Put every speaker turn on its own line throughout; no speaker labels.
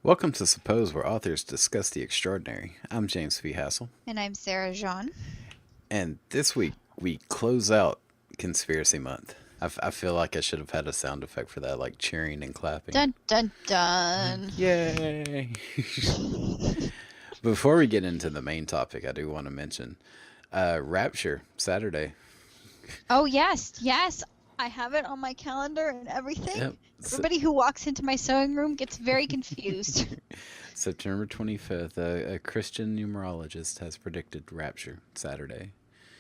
Welcome to Suppose, where authors discuss the extraordinary. I'm James V. Hassel,
And I'm Sarah Jean.
and this week we close out Conspiracy Month. I feel like I should have had a sound effect for that, like cheering and clapping.
Dun dun dun.
Yay! Before we get into the main topic, I do want to mention Rapture, Saturday.
Oh, yes. I have it on my calendar and everything.
Yep.
Everybody who walks into my sewing room gets very confused.
September 25th, a Christian numerologist has predicted Rapture, Saturday.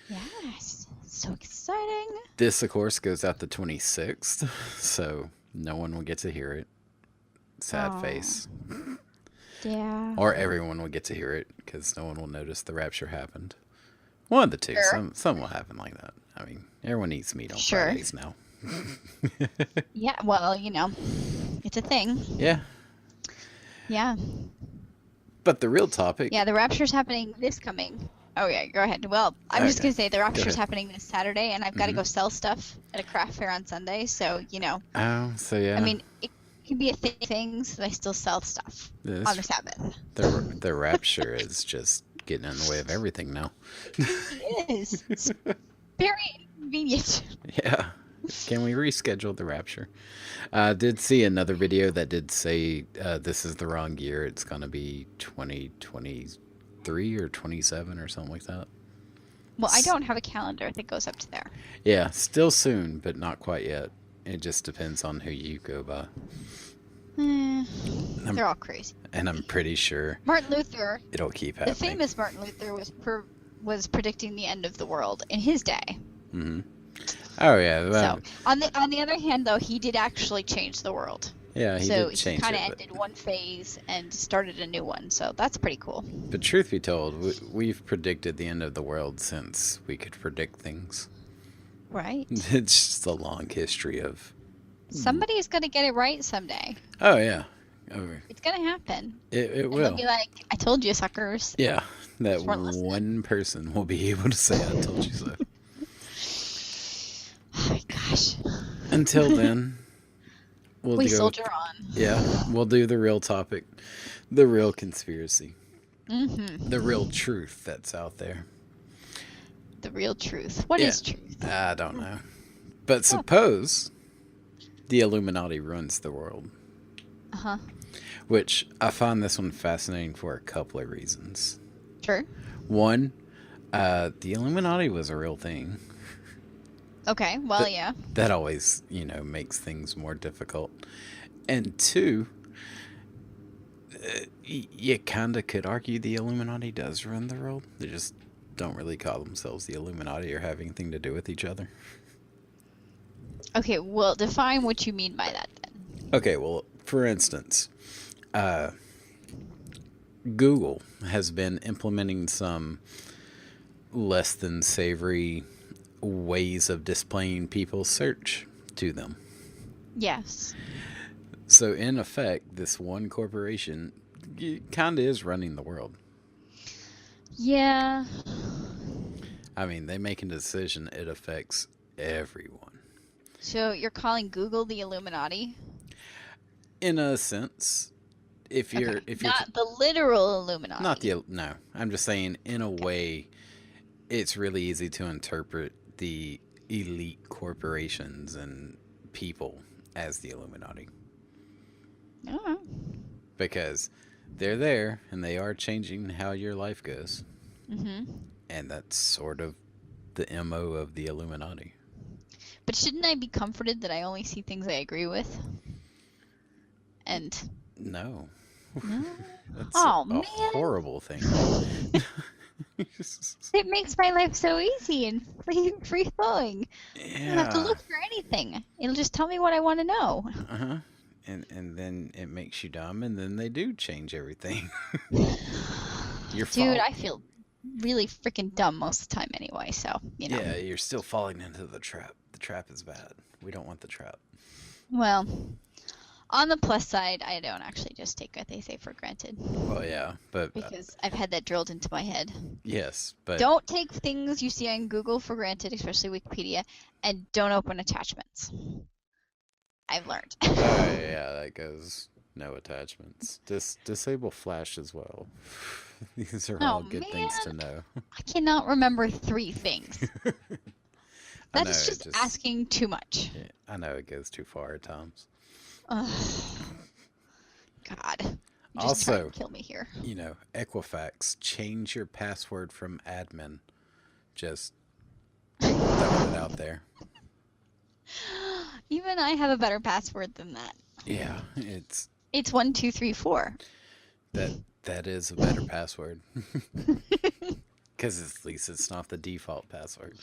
Yes. So exciting.
This, of course, goes out the 26th, so no one will get to hear it. Sad
Aw.
face.
Yeah.
Or everyone will get to hear it, because no one will notice the rapture happened. One of the two.
Sure.
Some will happen like that. I mean, everyone eats meat on
Sure.
Fridays now.
Yeah, well, it's a thing.
Yeah.
Yeah.
But the real topic...
Yeah, the rapture's happening this coming. Oh, yeah, go ahead. Well, I'm just
Okay.
going to say the rapture's
ahead.
happening this Saturday, and I've got to go sell stuff at a craft fair on Sunday, so,
Oh, so yeah.
I mean, it can be a thing, so I still sell stuff
This-
on the Sabbath.
the rapture is just getting in the way of everything now.
It is. It's very inconvenient.
Yeah. Can we reschedule the rapture? I did see another video that did say this is the wrong year. It's going to be 2023 or 27 or something like that.
Well, I don't have a calendar that goes up to there.
Yeah, still soon, but not quite yet. It just depends on who you go by.
They're all crazy.
And I'm pretty sure
Martin Luther,
it'll keep
the
happening.
famous Martin Luther, was predicting the end of the world in his day.
Mm-hmm. Oh, yeah. Well,
So on the other hand, though, he did actually change the world.
yeah, he
So
did change
he kind of
it.
ended one phase and started a new one. So that's pretty cool.
But truth be told, we've predicted the end of the world since we could predict things.
Right.
It's just a long history of...
Somebody's going to get it right someday.
Oh, yeah.
It's going to happen.
It
And
will.
they'll be like, I told you, suckers.
Yeah, that
Just weren't listening.
one person will be able to say, I told you so.
Oh my gosh.
Until then,
We soldier on.
Yeah, we'll do the real topic, the real conspiracy,
Mm-hmm.
the real truth that's out there.
The real truth. What
Yeah.
is truth?
I don't know. But suppose the Illuminati runs the world,
Uh-huh.
which I find this one fascinating for a couple of reasons.
Sure.
One, the Illuminati was a real thing.
Okay. Well,
But-
yeah.
That always, makes things more difficult. And two, you kind of could argue the Illuminati does run the world. They just don't really call themselves the Illuminati or have anything to do with each other.
Okay. Well, define what you mean by that then.
Okay, well, for instance, Google has been implementing some less than savory ways of displaying people's search to them.
Yes.
So, in effect, this one corporation kind of is running the world.
Yeah.
I mean, they make a decision, it affects everyone.
So you're calling Google the Illuminati?
In a sense, if you're
Okay.
if you're
Not the literal Illuminati.
not the no, I'm just saying in a way, it's really easy to interpret the elite corporations and people as the Illuminati
Oh.
because they're there and they are changing how your life goes,
Mm-hmm.
and that's sort of the MO of the Illuminati.
But shouldn't I be comforted that I only see things I agree with? And
No.
no,
That's
Oh,
a
man.
horrible thing.
it makes my life so easy and free flowing. I don't have to
Yeah.
look for anything. It'll just tell me what I want to know.
Uh-huh. And then it makes you dumb, and then they do change everything. Your
Dude,
fault.
I feel really freaking dumb most of the time anyway, so,
Yeah, you're still falling into the trap. The trap is bad. We don't want the trap.
Well, on the plus side, I don't actually just take what they say for granted
Well, yeah, but
because I've had that drilled into my head.
yes, but
Don't take things you see on Google for granted, especially Wikipedia, and don't open attachments. I've learned.
yeah, that goes No attachments. Disable flash as well. These are
Oh
all good things
man,
to know.
I cannot remember 3 things.
I
That
know
is
it
just
just.
asking too much.
Yeah, I know it goes too far at times.
Ugh, God, you're just trying to
Also,
kill me here.
Equifax, change your password from admin. Just throwing it out there.
Even I have a better password than that.
Yeah, it's
It's 1234.
that that is a better password because at least it's not the default password.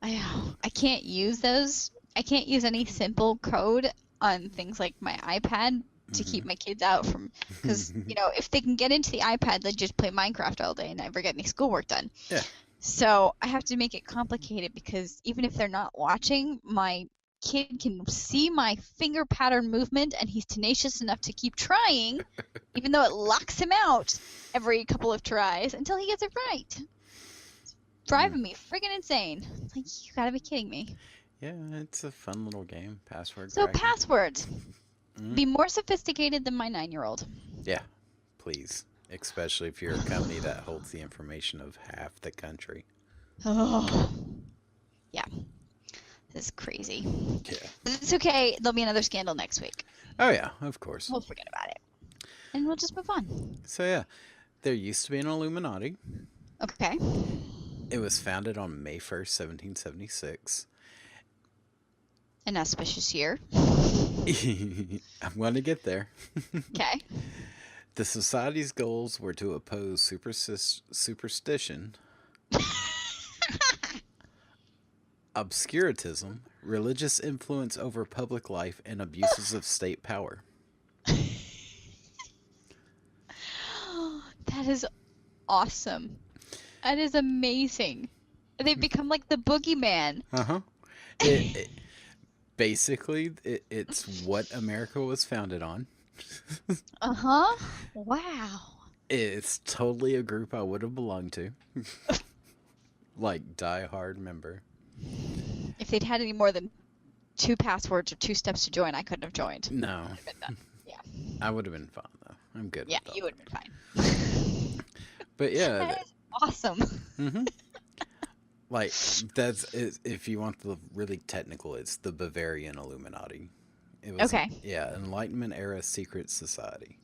I can't use those. I can't use any simple code on things like my iPad to keep my kids out from, because if they can get into the iPad, they just play Minecraft all day and never get any schoolwork done.
Yeah.
So I have to make it complicated because even if they're not watching, my kid can see my finger pattern movement and he's tenacious enough to keep trying, even though it locks him out every couple of tries until he gets it right. It's driving me friggin' insane. Like, you gotta be kidding me.
Yeah, it's a fun little game. Password
So,
cracking.
passwords.
Mm.
Be more sophisticated than my 9-year-old.
Yeah, please. Especially if you're a company that holds the information of half the country.
Oh, yeah. This is crazy.
Yeah.
But it's okay. There'll be another scandal next week.
Oh, yeah, of course.
We'll forget about it. And we'll just move on.
So, yeah, there used to be an Illuminati.
Okay.
It was founded on May 1st, 1776.
An auspicious year.
I'm going to get there.
Okay.
The society's goals were to oppose superstition, obscurantism, religious influence over public life, and abuses of state power.
That is awesome. That is amazing. They've become like the boogeyman.
Uh-huh. Basically, it's what America was founded on.
Uh-huh. Wow.
It's totally a group I would have belonged to. Like, die-hard member.
If they'd had any more than 2 passwords or 2 steps to join, I couldn't have joined.
No.
Yeah.
I would have been fine, though. I'm good
Yeah,
with that.
you would have been fine.
But yeah.
That is awesome.
Mm-hmm. Like, if you want the really technical, it's the Bavarian Illuminati. It was,
Okay.
Yeah, Enlightenment era secret society.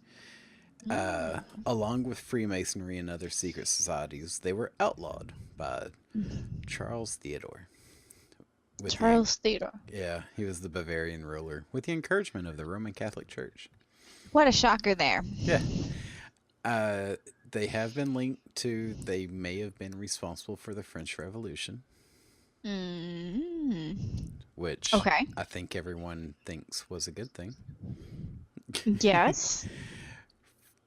Along with Freemasonry and other secret societies, they were outlawed by Charles Theodore.
Charles Theodore.
Yeah, he was the Bavarian ruler with the encouragement of the Roman Catholic Church.
What a shocker there.
Yeah. They have been linked to, they may have been responsible for the French Revolution. Which
Okay.
I think everyone thinks was a good thing.
Yes.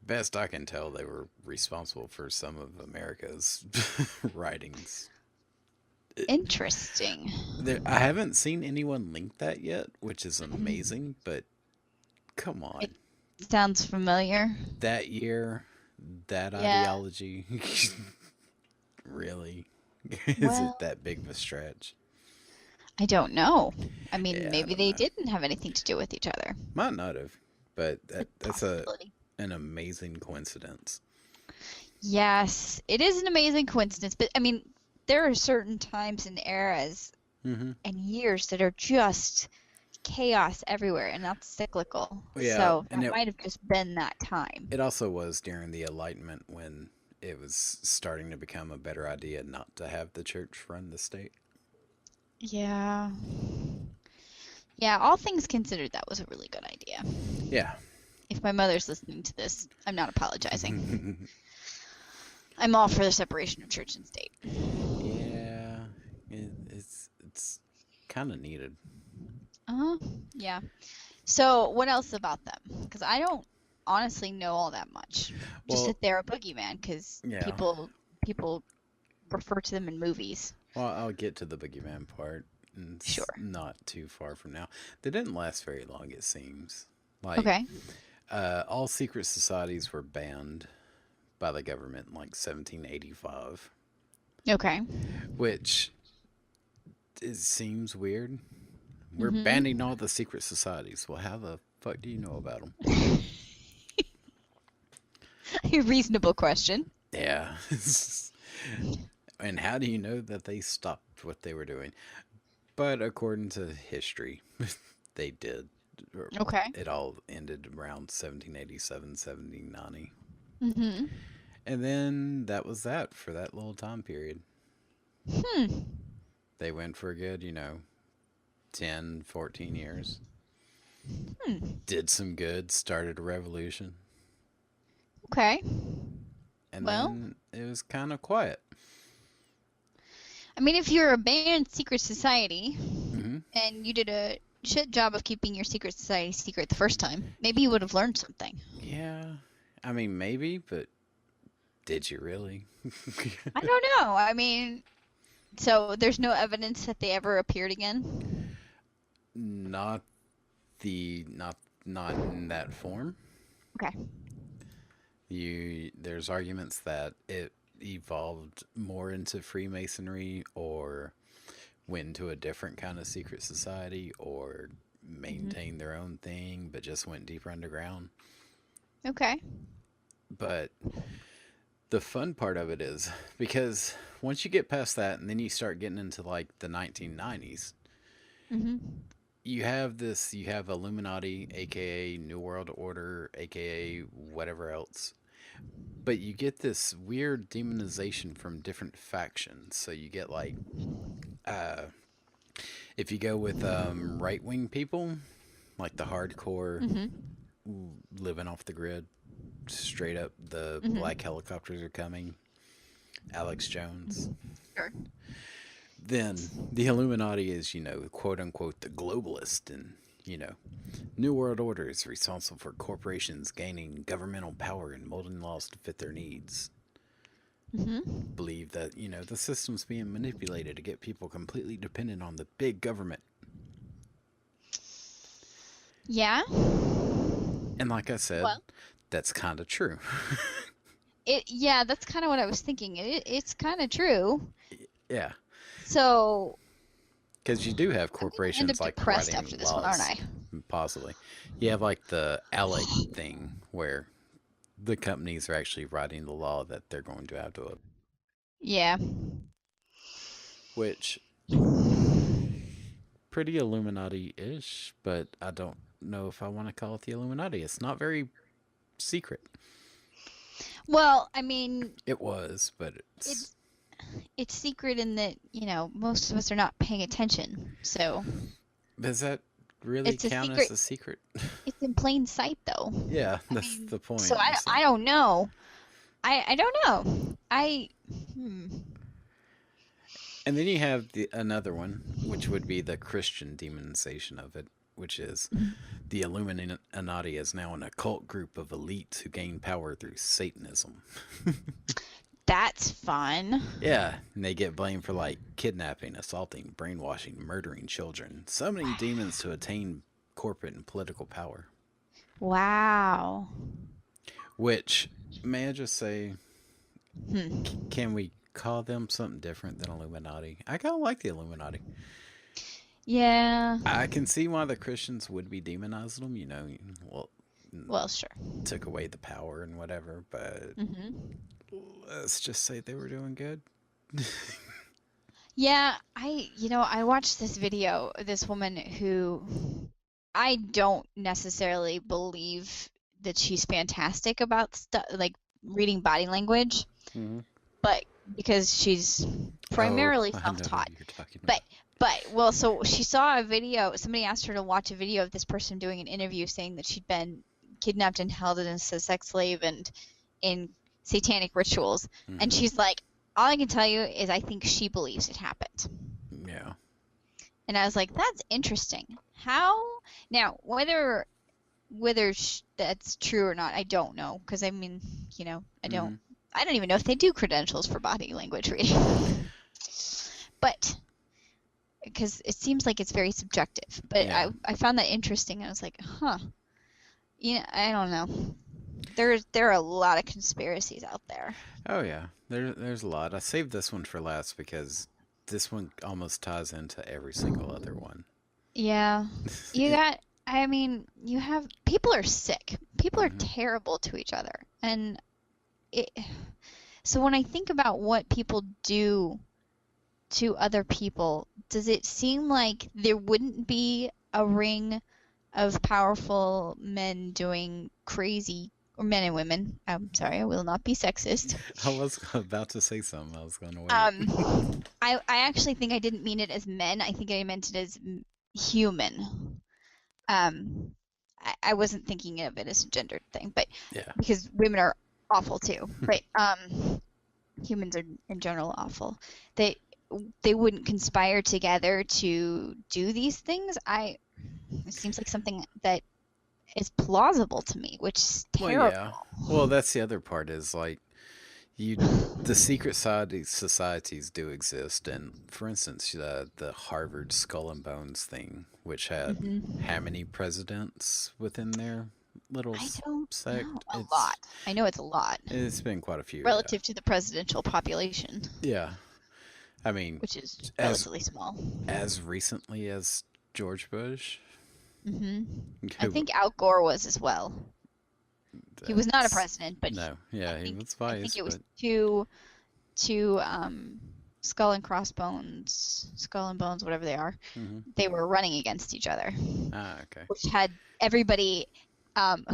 Best I can tell, they were responsible for some of America's writings.
Interesting.
I haven't seen anyone link that yet, which is amazing, but come on.
It sounds familiar.
That year, that ideology, really? Is it that big of a stretch?
I don't know. I mean,
Yeah,
maybe they didn't have anything to do with each other.
Might not have, but that's
Possibility.
an amazing coincidence.
Yes, it is an amazing coincidence, but I mean, there are certain times and eras and years that are just chaos everywhere, and that's cyclical.
Yeah,
so
and
that might have just been that time.
It also was during the Enlightenment when it was starting to become a better idea not to have the church run the state.
Yeah. Yeah, all things considered, that was a really good idea.
Yeah.
If my mother's listening to this, I'm not apologizing. I'm all for the separation of church and state.
Yeah, it's kind of needed.
Yeah. So what else about them? Because I don't honestly know all that much. Just that they're a boogeyman, because people refer to them in movies.
Well, I'll get to the boogeyman part. Sure. Not too far from now. They didn't last very long, it seems. Like,
okay.
All secret societies were banned by the government in like 1785.
Okay.
Which it seems weird. We're banning all the secret societies. Well, how the fuck do you know about them?
A reasonable question.
Yeah. And how do you know that they stopped what they were doing? But according to history, they did.
Okay.
It all ended around 1787, 1790.
Mm-hmm.
And then that was that for that little time period.
Hmm.
They went for a good, 10, 14 years.
Hmm.
Did some good, started a revolution.
Okay.
And
Well,
then it was kind of quiet.
I mean, if you're a banned secret society
Hmm.
and you did a shit job of keeping your secret society secret the first time, maybe you would have learned something.
Yeah. I mean, maybe, but did you really?
I don't know. I mean, so there's no evidence that they ever appeared again?
Not the not in that form.
Okay.
There's arguments that it evolved more into Freemasonry or went into a different kind of secret society or
Hmm.
maintained their own thing but just went deeper underground.
Okay.
But the fun part of it is because once you get past that and then you start getting into like the 1990s,
Hmm.
you have Illuminati, aka New World Order, aka whatever else. But you get this weird demonization from different factions. So you get like uh if you go with right wing people, like the hardcore
Hmm.
living off the grid, straight up the
Hmm.
black helicopters are coming, Alex Jones.
Sure.
Then the Illuminati is, quote unquote, the globalist, and, New World Order is responsible for corporations gaining governmental power and molding laws to fit their needs.
Hmm.
Believe that, the system's being manipulated to get people completely dependent on the big government.
Yeah.
And like I said,
Well,
that's kind of true.
yeah, that's kind of what I was thinking. It's kind of true.
Yeah.
So
Because you do have
I'm gonna end up
corporations like
depressed
writing
after this one, aren't
laws,
I?
possibly. You have like the ALEC thing where the companies are actually writing the law that they're going to have to,
Yeah.
which pretty Illuminati-ish, but I don't know if I want to call it the Illuminati. It's not very secret.
Well, I mean,
It was, but
it's it's secret in that, most of us are not paying attention. So
does that really
it's a
count
secret.
as a secret?
It's in plain sight, though.
Yeah,
I
that's
mean,
the
so
point.
I don't know. I don't know.
And then you have another one, which would be the Christian demonization of it, which is the Illuminati is now an occult group of elites who gain power through Satanism.
That's fun.
Yeah, and they get blamed for like kidnapping, assaulting, brainwashing, murdering children, summoning demons to attain corporate and political power.
Wow.
Which, may I just say,
Hmm.
can we call them something different than Illuminati? I kind of like the Illuminati.
Yeah.
I can see why the Christians would be demonizing them, well,
Well, sure.
took away the power and whatever, but
Hmm.
let's just say they were doing good.
Yeah, I watched this video, this woman who I don't necessarily believe that she's fantastic about stuff like reading body language,
Mm-hmm.
but because she's
Oh,
primarily
I know who
self-taught.
you're talking
But
about.
well, so she saw a video, somebody asked her to watch a video of this person doing an interview saying that she'd been kidnapped and held as a sex slave and in satanic rituals. And
Mm-hmm.
she's like, all I can tell you is I think she believes it happened.
Yeah.
And I was like, that's interesting. How now whether that's true or not, I don't know because I mean,
Mm-hmm.
I don't even know if they do credentials for body language reading. But because it seems like it's very subjective. But
Yeah.
I found that interesting. I was like, huh. I don't know. There are a lot of conspiracies out there.
Oh yeah. There's a lot. I saved this one for last because this one almost ties into every single other one.
Yeah. You
It,
got I mean, you have people are sick. People are
Hmm.
terrible to each other. And it, so when I think about what people do to other people, does it seem like there wouldn't be a ring of powerful men doing crazy, or men and women? I'm sorry, I will not be sexist.
I was about to say something. I was going to wait.
I actually think I didn't mean it as men. I think I meant it as human. Um, I wasn't thinking of it as a gendered thing, but
Yeah.
because women are awful too. But humans are in general awful. They they wouldn't conspire together to do these things. It seems like something that is plausible to me, which is
Well, yeah.
terrible.
Well, that's the other part is like you the secret societies do exist, and for instance the Harvard Skull and Bones thing, which had
Hmm.
how many presidents within their little
I don't know.
sect?
A lot. I know it's a lot
It's been quite a few, yeah.
relative to the presidential population,
Yeah. I mean,
which is
as
relatively small.
recently as George Bush.
Hmm. I
Who
think Al Gore was as well. He was not a
that's
president, but
no, yeah, he was
I think
vice,
it was
but
two Skull and Bones, whatever they are.
mhm.
They were running against each other,
Ah, okay.
which had everybody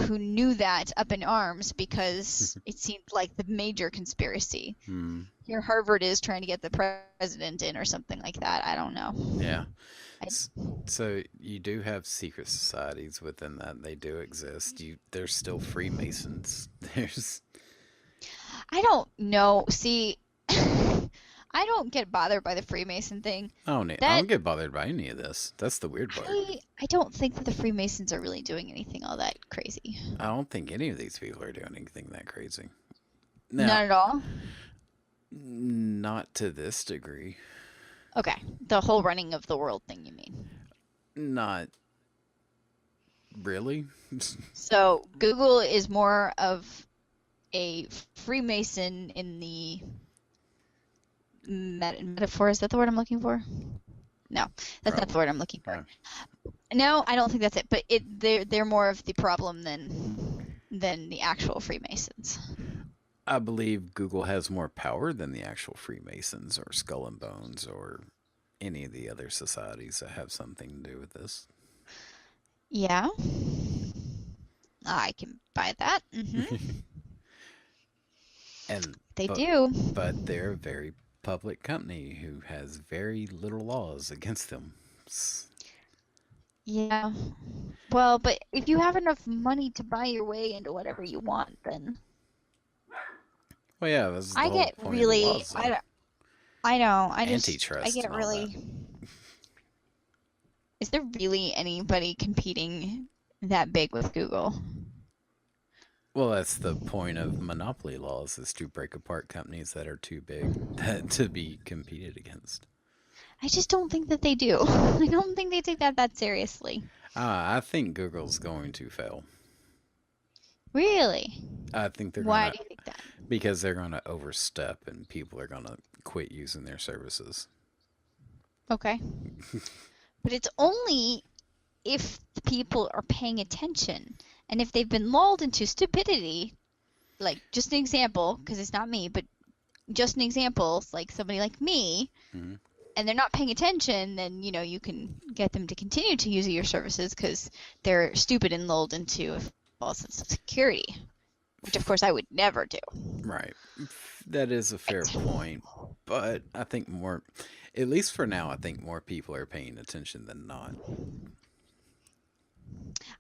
who knew that up in arms because it seemed like the major conspiracy.
Hmm.
Here, Harvard is trying to get the president in or something like that. I don't know.
Yeah.
I,
So you do have secret societies within that. They do exist. There's still Freemasons. There's
I don't know. See, I don't get bothered by the Freemason thing.
I
That
don't get bothered by any of this. That's the weird part.
I don't think that the Freemasons are really doing anything all that crazy.
I don't think any of these people are doing anything that crazy.
Not
Now,
at all.
not to this degree.
Okay, the whole running of the world thing, you mean?
Not really.
So Google is more of a Freemason in the metaphor. Is that the word I'm looking for? No, that's not the
Probably.
word I'm looking for.
Uh,
No, I don't think that's it. But they're more of the problem than the actual Freemasons.
I believe Google has more power than the actual Freemasons or Skull and Bones or any of the other societies that have something to do with this.
Yeah, I can buy that.
and
They
but
do.
but they're a very public company who has very little laws against them.
Yeah. Well, but if you have enough money to buy your way into whatever you want, then
Well, yeah, that's the
I
whole
get
point of the
really
laws, though.
I know. I
Antitrust
get
and all that.
really. Is there really anybody competing that big with Google?
Well, that's the point of monopoly laws is to break apart companies that are too big to be competed against.
I just don't think that they do. I don't think they take that seriously.
I think Google's going to fail.
Really?
I think they're
Why
gonna
do you think that?
because they're gonna overstep and people are gonna quit using their services.
Okay. But it's only if the people are paying attention. And if they've been lulled into stupidity, like just an example, because it's not me, but just an example, like somebody like me,
Hmm.
and they're not paying attention, then you can get them to continue to use your services because they're stupid and lulled into a false sense of security, which of course I would never do.
Right. That is a fair point, but I think more, at least for now, I think more people are paying attention than not.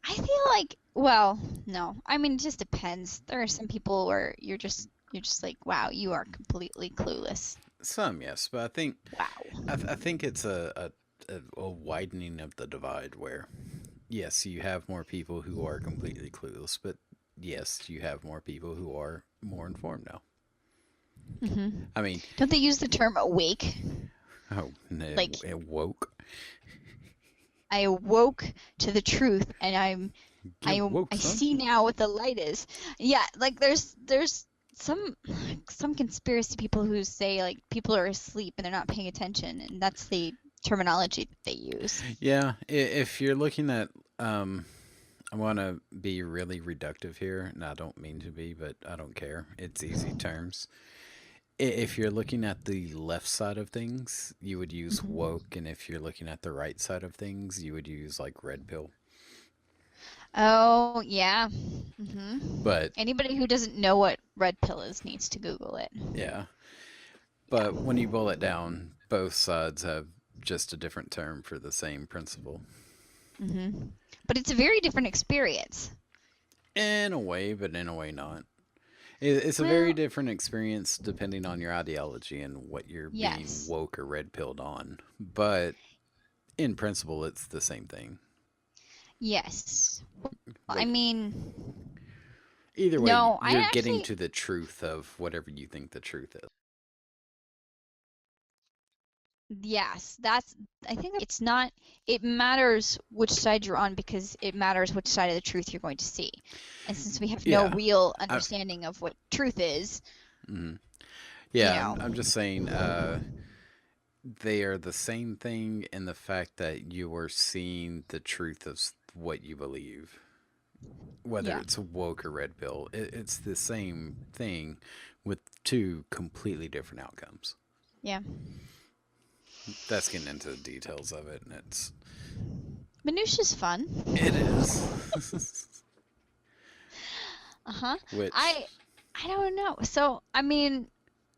I feel like, well, no, I mean it just depends. There are some people where you're just like, wow, you are completely clueless.
Some, yes, but I think
Wow.
I think it's a widening of the divide where, yes, you have more people who are completely clueless, but yes, you have more people who are more informed now.
Hmm.
I mean,
Don't they use the term awake?
oh, no,
Like,
it woke.
I awoke to the truth, and
Get woke,
I
son.
see now what the light is. Yeah, like there's some conspiracy people who say like people are asleep and they're not paying attention, and that's the terminology that they use.
Yeah, if you're looking at Um, I want to be really reductive here, and I don't mean to be, but I don't care. It's easy terms. If you're looking at the left side of things, you would use
Mhm.
woke, and if you're looking at the right side of things, you would use like red pill.
Oh, yeah.
But
Anybody who doesn't know what red pill is needs to Google it.
yeah,
Yeah.
but when you boil it down, both sides have just a different term for the same principle.
But it's a very different experience.
In a way, but in a way not. It's a very
Well,
different experience depending on your ideology and what you're being
yes.
woke or red pilled on. But in principle, it's the same thing.
Yes. I
Like,
mean,
either way,
no, I
you're getting
actually,
to the truth of whatever you think the truth is.
yes, I think it's not, it matters which side you're on because it matters which side of the truth you're going to see. And since we have no
Yeah.
real
I,
understanding of what truth is,
mhm.
you
Yeah,
know,
I'm just saying they are the same thing in the fact that you are seeing the truth of what you believe. Whether
yeah,
it's woke or red pill, it's the same thing with two completely different outcomes.
yeah.
That's getting into the details of it, and
Minutia's fun.
it is.
Uh-huh.
Which,
I I don't know. So, I mean,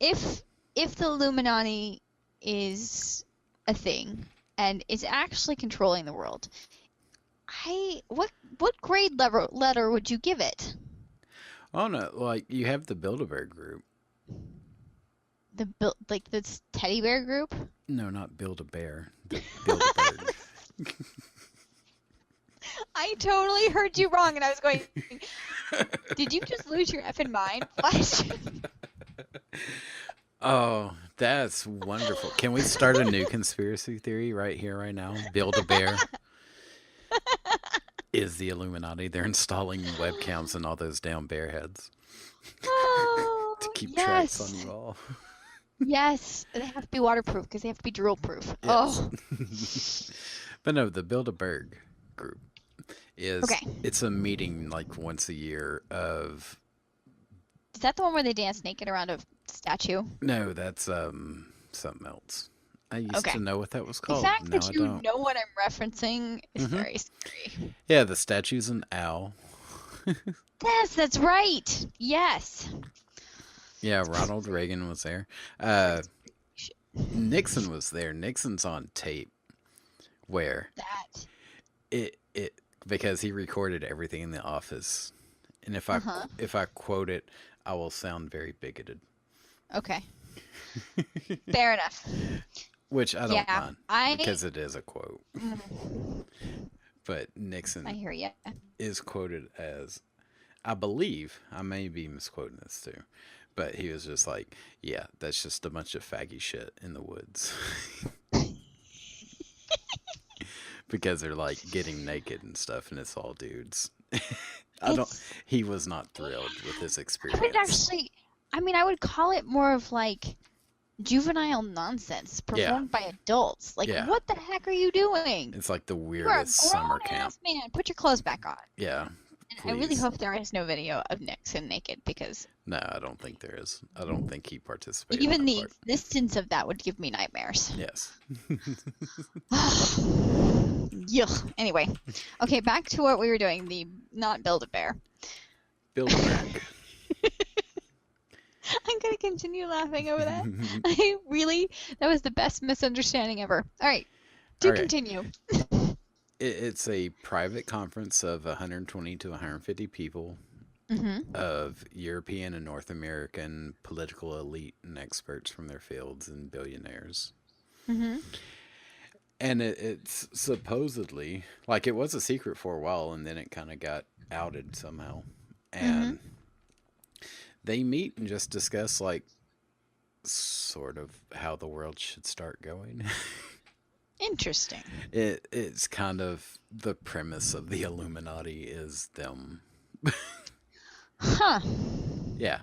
if if the Illuminati is a thing and is actually controlling the world, I what grade letter would you give it?
oh no, like you have the Bilderberg group.
The like this teddy bear group?
No, not Build a Bear. The Bilderberg.
I totally heard you wrong and I was going, did you just lose your effing mind? What?
Oh, that's wonderful. Can we start a new conspiracy theory right here, right now? Build a Bear is the Illuminati. They're installing webcams in all those damn bear heads to
Oh,
keep tracks on
yes.
you all.
Yes, they have to be waterproof because they have to be drool proof.
Yes.
Oh,
But no, the Bilderberg group is
okay.
it's a meeting like once a year of
Is that the one where they dance naked around a statue?
no, that's something else. I used
Okay.
to know what that was
The
called.
fact
Now
that
I
you
don't.
know what I'm referencing is
Hmm.
very scary.
Yeah, the statue's an owl.
Yes, that's right. Yes.
Yeah, Ronald Reagan was there. Uh,
Conspiracy.
Nixon was there. Nixon's on tape where
That.
it because he recorded everything in the office, and
Uh-huh.
if I quote it, I will sound very bigoted,
Okay. Fair enough.
which I don't
Yeah.
mind
I
because it is a quote.
mm,
But
I
Nixon
hear you.
is quoted as, I believe, I may be misquoting this too, but he was just like, yeah, that's just a bunch of faggy shit in the woods. Because they're like getting naked and stuff, and it's all dudes. I don't.
It's
He was not thrilled with his
I would
experience.
actually I mean I would call it more of like juvenile nonsense
Yeah,
performed by adults. Like
yeah.
what the heck are you doing?
It's like the
You are a
weirdest
grown
summer camp.
ass man. Put your clothes back on.
Yeah,
And I really
please.
hope there is no video of Nixon naked because
No, I don't think there is. I don't think he participated in
even
that
the
part.
existence of that would give me nightmares.
Yes.
Yuck. Anyway, okay, back to what we were doing. The not build a bear.
Bilderberg.
I'm gonna continue laughing over that. I really, that was the best misunderstanding ever. All right, do
Okay.
continue.
It's a private conference of 120 to 150 people
Mm-hmm.
of European and North American political elite and experts from their fields and billionaires.
Mm-hmm.
And it's supposedly like it was a secret for a while, and then it kind of got outed somehow.
Mm-hmm.
And they meet and just discuss like sort of how the world should start going.
Interesting.
It's kind of the premise of the Illuminati is them.
Huh.
Yeah.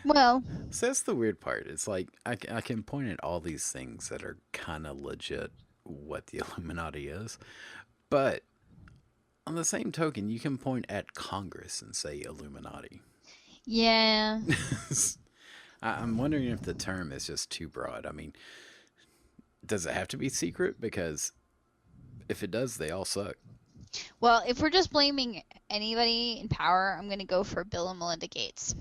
Well,
So that's the weird part. It's like I can point at all these things that are kind of legit what the Illuminati is, but on the same token, you can point at Congress and say Illuminati.
Yeah.
I'm wondering if the term is just too broad. I mean, does it have to be secret? Because if it does, they all suck.
Well, if we're just blaming anybody in power, I'm going to go for Bill and Melinda Gates.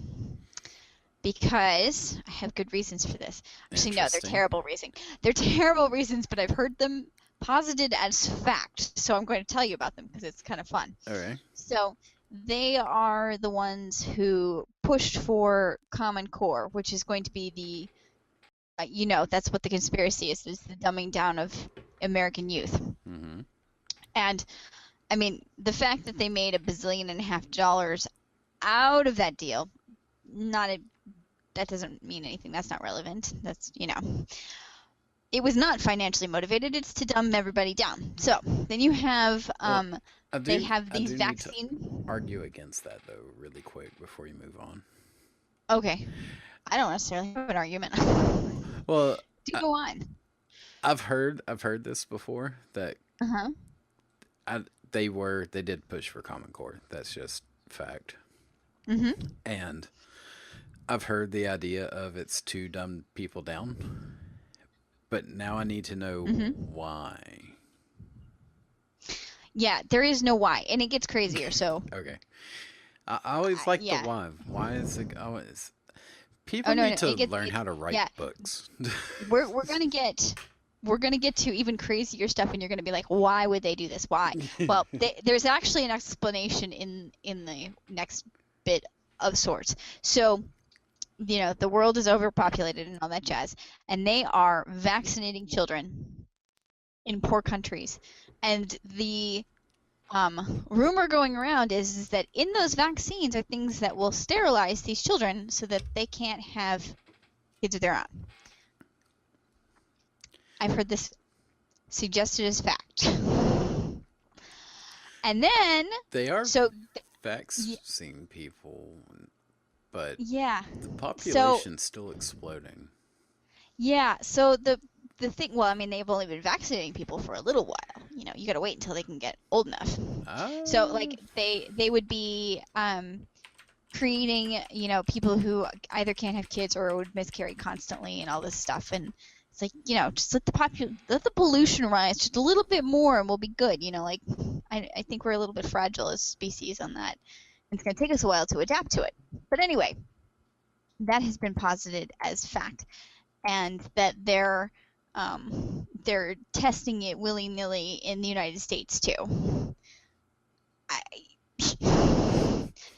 Because I have good reasons for this. Actually, no, they're terrible reasons. They're terrible reasons, but I've heard them posited as fact. So I'm going to tell you about them because it's kind of fun.
Okay.
So they are the ones who pushed for Common Core, which is going to be the, that's what the conspiracy is the dumbing down of American youth.
Mm-hmm.
And, I mean, the fact that they made $1.5 billion out of that deal, that doesn't mean anything. That's not relevant. That's, it was not financially motivated. It's to dumb everybody down. So then you have, they have these vaccine.
Argue against that though, really quick before you move on.
Okay, I don't necessarily have an argument.
Well,
go on.
I've heard this before that. They did push for Common Core. That's just fact.
Mm-hmm.
And I've heard the idea of it's to dumb people down, but now I need to know why.
Yeah, there is no why, and it gets crazier. So
okay, I always like the why. Why is it always? People need to learn how to write books.
we're gonna get to even crazier stuff, and you're gonna be like, why would they do this? Why? Well, there's actually an explanation in the next bit of sorts. So, the world is overpopulated and all that jazz, and they are vaccinating children in poor countries, and the rumor going around is that in those vaccines are things that will sterilize these children so that they can't have kids of their own. I've heard this suggested as fact. And then
they are vaccine people, but the population's still exploding.
Yeah, so the thing, well, I mean, they've only been vaccinating people for a little while. You got to wait until they can get old enough. So, like, they would be creating, people who either can't have kids or would miscarry constantly and all this stuff. And it's like, just let the pollution rise just a little bit more and we'll be good. Like, I think we're a little bit fragile as a species on that. It's going to take us a while to adapt to it. But anyway, that has been posited as fact. And that they're testing it willy-nilly in the United States too.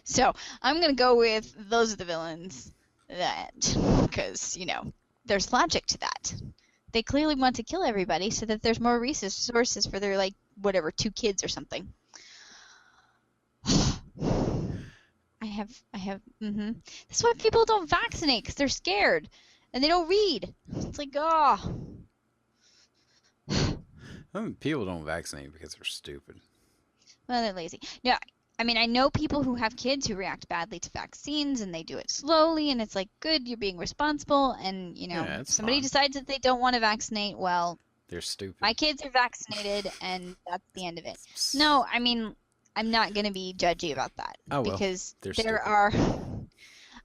So I'm gonna go with those are the villains, because there's logic to that. They clearly want to kill everybody so that there's more resources for their 2 kids or something. I have. That's why people don't vaccinate, because they're scared. And they don't read. It's like,
people don't vaccinate because they're stupid.
Well, they're lazy. Yeah, I mean, I know people who have kids who react badly to vaccines, and they do it slowly, and it's like, good, you're being responsible, and, if somebody decides that they don't want to vaccinate, well,
they're stupid.
My kids are vaccinated, and that's the end of it. No, I mean, I'm not going to be judgy about that.
Oh, well,
because
there
are...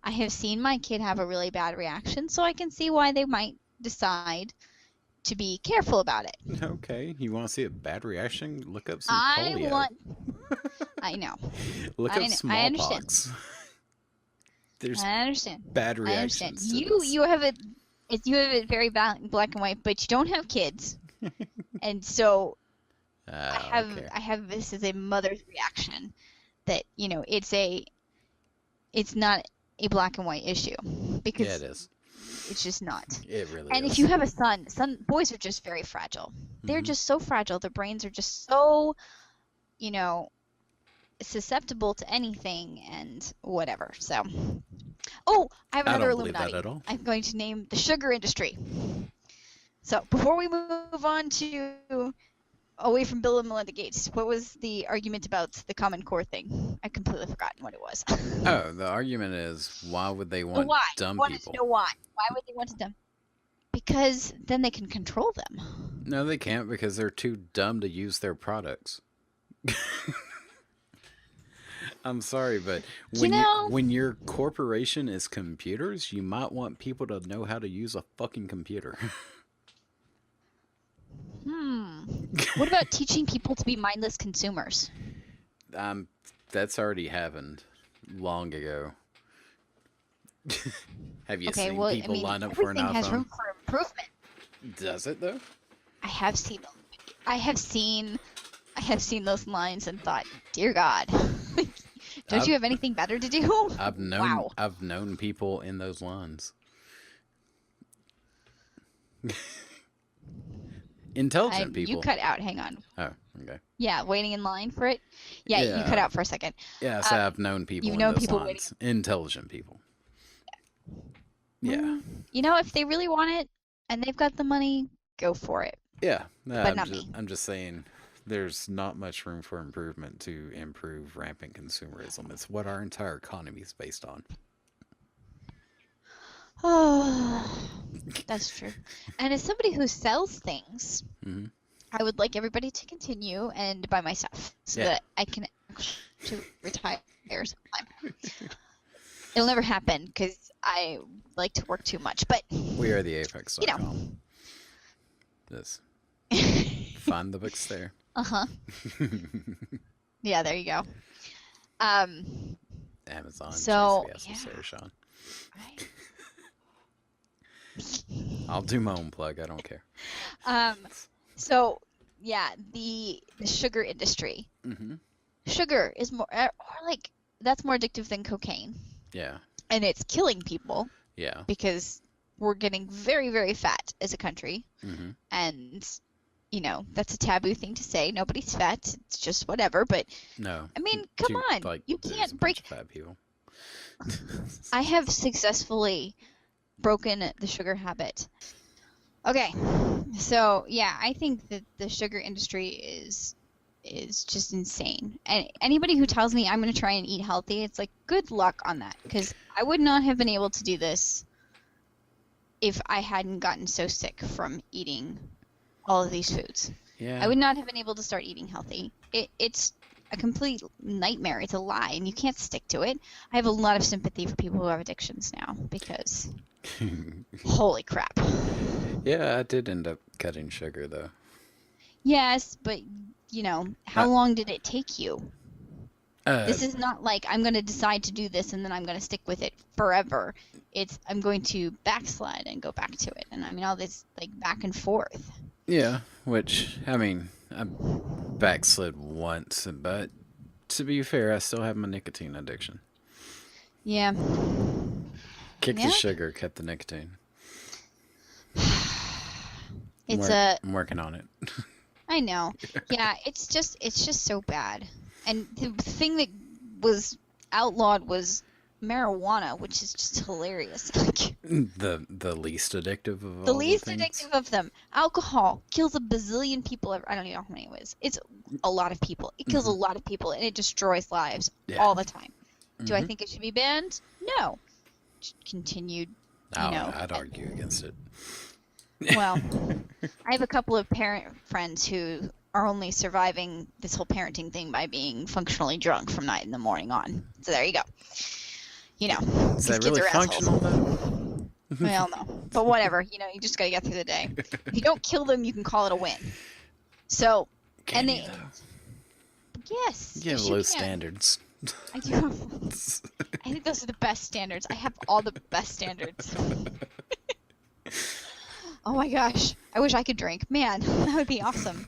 I have seen my kid have a really bad reaction, so I can see why they might decide to be careful about it.
Okay, you want to see a bad reaction? Look up some polio.
I know.
Look up smallpox.
I understand.
Bad reactions.
I understand. You have it very black and white, but you don't have kids, and so I have this as a mother's reaction that it's not a black and white issue, because
it is.
It's just not.
It really
and
is.
If you have a son, boys are just very fragile. They're just so fragile. Their brains are just so, susceptible to anything and whatever. So, I have another Illuminati.
That at all.
I'm going to name the sugar industry. So before we move on to away from Bill and Melinda Gates, what was the argument about the Common Core thing? I've completely forgotten what it was.
The argument is, why would they want dumb people?
To know why. Why would they want to dumb? Because then they can control them.
No, they can't, because they're too dumb to use their products. I'm sorry, but
You know,
when your corporation is computers, you might want people to know how to use a fucking computer.
hmm. What about teaching people to be mindless consumers?
um, that's already happened long ago. Have you
Okay,
seen
well, I
people
mean,
line up for an
everything has
iPhone?
room for improvement.
Does it though?
I have seen them. I have seen I have seen those lines and thought, dear God, don't
I've
you have anything better to do? Wow.
I've known people in those lines. Intelligent
You
people.
cut out. Hang on.
Oh, okay.
Yeah, waiting in line for it. Yeah, you cut
Yeah,
out for a second.
yeah. So
Um,
I've known people
you've
in
known
those
people waiting.
lines. Intelligent people. Yeah,
Well, you know, if they really want it and they've got the money, go for it.
yeah. No,
But not me.
I'm just saying. There's not much room for improvement to improve rampant consumerism. It's what our entire economy is based on.
Oh, that's true. And as somebody who sells things,
Hmm.
I would like everybody to continue and buy my stuff so
Yeah.
that I can actually retire sometime. It'll never happen because I like to work too much. But
We are the Apex.com.
you know,
This. Find the books there.
uh-huh. Yeah, there you go. Um,
Amazon,
so
JCBS,
yeah,
Sarah Sean.
right.
I'll do my own plug. I don't care.
Um, so yeah, the sugar industry.
Hmm.
Sugar is more, or like that's more addictive than cocaine,
Yeah.
and it's killing people
Yeah.
because we're getting very, very fat as a country,
Hmm.
and you know that's a taboo thing to say. Nobody's fat. It's just whatever. But
No.
I mean, come on,
Like,
you
there's a
can't
bunch
break.
of fat people.
I have successfully broken the sugar habit. Okay, so yeah, I think that the sugar industry is just insane. And anybody who tells me I'm going to try and eat healthy, it's like good luck on that because I would not have been able to do this if I hadn't gotten so sick from eating all of these foods.
Yeah.
I would not have been able to start eating healthy. It's a complete nightmare. It's a lie, and you can't stick to it. I have a lot of sympathy for people who have addictions now because holy crap.
Yeah, I did end up cutting sugar though.
Yes, but you know, how long did it take you? This is not like I'm going to decide to do this and then I'm going to stick with it forever. It's I'm going to backslide and go back to it. And I mean all this like back and forth.
Yeah, which I mean, I backslid once, but to be fair, I still have my nicotine addiction.
Yeah.
Kick the
Yeah.
sugar, cut the nicotine.
It's
I'm working on it.
I know. Yeah, it's just so bad. And the thing that was outlawed was marijuana, which is just hilarious. Like,
The least addictive of all
the least
things.
addictive of them. Alcohol kills a bazillion people. I don't even know how many it was. It's a lot of people. It kills a lot of people, and it destroys lives
Yeah.
all the time. Do I
Mhm.
think it should be banned? No. Continued.
I'd argue against it.
Well, I have a couple of parent friends who are only surviving this whole parenting thing by being functionally drunk from 9 in the morning on. So there you go. You know,
Is
these
that
kids
really
are
functional
assholes.
though?
Well, no, but whatever. You know, you just gotta get through the day. If you don't kill them, you can call it a win. So,
Can
and
you,
they,
though?
yes,
You have
yes,
low
can.
standards.
I do. I think those are the best standards. I have all the best standards. Oh my gosh, I wish I could drink. Man, that would be awesome.